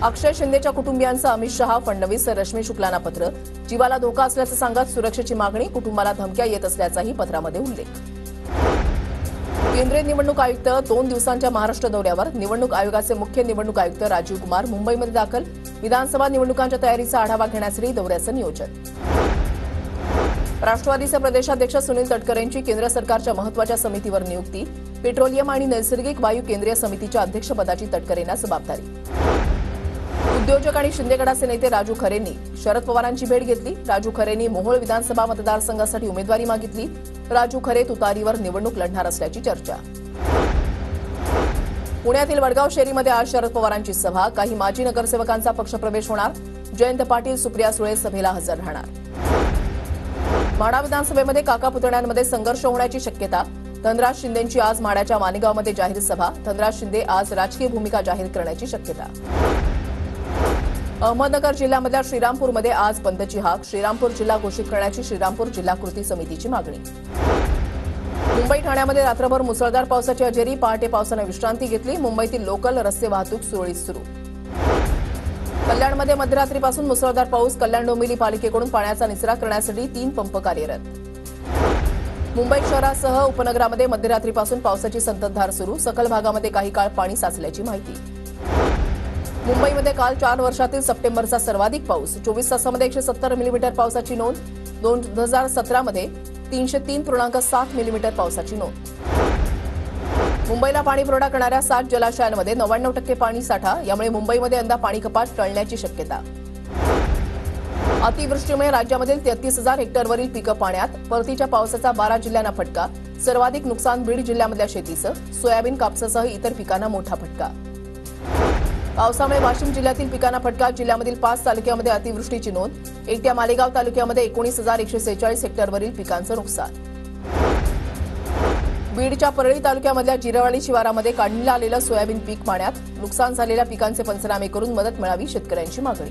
अक्षय शिंदेच्या कुटुंबियांचं अमित शहा, फडणवीस, रश्मी शुक्लांना पत्र. जीवाला धोका असल्याचं सांगत सुरक्षेची मागणी, कुटुंबाला धमक्या येत असल्याचाही पत्रामध्ये उल्लेख. केंद्रीय निवडणूक आयुक्त 2 दिवसांच्या महाराष्ट्र दौऱ्यावर. निवडणूक आयोगाचे मुख्य निवडणूक आयुक्त राजीव कुमार मुंबईमध्ये दाखल. विधानसभा निवडणुकांच्या तयारीचा आढावा घेण्यासाठी दौऱ्याचं नियोजन. राष्ट्रवादीचे प्रदेशाध्यक्ष सुनील तटकरेंची केंद्र सरकारच्या महत्त्वाच्या समितीवर नियुक्ती. पेट्रोलियम आणि नैसर्गिक वायू केंद्रीय समितीच्या अध्यक्षपदाची तटकरेंना जबाबदारी. उद्योजक आणि शिंदे गटाचे नेते राजू खरेंनी शरद पवारांची भेट घेतली. राजू खरेंनी मोहोळ विधानसभा मतदारसंघासाठी उमेदवारी मागितली. राजू खरे तुतारीवर निवडणूक लढणार असल्याची चर्चा. पुण्यातील वडगाव शेरीमध्ये आज शरद पवारांची सभा. काही माजी नगरसेवकांचा पक्षप्रवेश होणार. जयंत पाटील, सुप्रिया सुळे सभेला हजर राहणार. माढा विधानसभेमध्ये काका पुतण्यांमध्ये संघर्ष होण्याची शक्यता. धनराज शिंदेंची आज माढ्याच्या माणेगावमध्ये जाहीर सभा. धनराज शिंदे आज राजकीय भूमिका जाहीर करण्याची शक्यता. अहमदनगर जिल्ह्यामधल्या श्रीरामपूरमध्ये आज बंदची हाक. श्रीरामपूर जिल्हा घोषित करण्याची श्रीरामपूर जिल्हा कृती समितीची मागणी. मुंबई ठाण्यामध्ये रात्रभर मुसळधार पावसाची हजेरी. पहाटे पावसानं विश्रांती घेतली. मुंबईतील लोकल रस्ते वाहतूक सुरळीत सुरू. कल्याणमध्ये मध्यरात्रीपासून मुसळधार पाऊस. कल्याण डोंबिवली पालिकेकडून पाण्याचा निचरा करण्यासाठी 3 पंप कार्यरत. मुंबई शहरासह उपनगरामध्ये मध्यरात्रीपासून पावसाची संततधार सुरू. सखल भागामध्ये काही काळ पाणी साचल्याची माहिती. मुंबईमध्ये काल 4 वर्षातील सप्टेंबरचा सर्वाधिक पाऊस. 24 तासामध्ये 170 मिलीमीटर पावसाची नोंद. 2017मध्ये 303.7 मिलीमीटर पावसाची नोंद. मुंबईला पाणी पुरवठा करणाऱ्या 7 जलाशयांमध्ये 99% पाणी साठा. यामुळे मुंबईमध्ये यंदा पाणी कपात टळण्याची शक्यता. अतिवृष्टीमुळे राज्यामधील 33,000 हेक्टरवरील पिकं पाण्यात. परतीच्या पावसाचा 12 जिल्ह्यांना फटका. सर्वाधिक नुकसान बीड जिल्ह्यामधल्या शेतीचं. सोयाबीन, कापसासह इतर पिकांना मोठा फटका. पावसामुळे वाशिम जिल्ह्यातील पिकांना फटका. जिल्ह्यामधील 5 तालुक्यामध्ये अतिवृष्टीची नोंद. एकट्या मालेगाव तालुक्यामध्ये 19,146 हेक्टरवरील पिकांचं नुकसान. बीडच्या परळी तालुक्यामधल्या जिरवाडी शिवारामध्ये काढणीला आलेलं सोयाबीन पीक पाण्यात. नुकसान झालेल्या पिकांचे पंचनामे करून मदत मिळावी, शेतकऱ्यांची मागणी.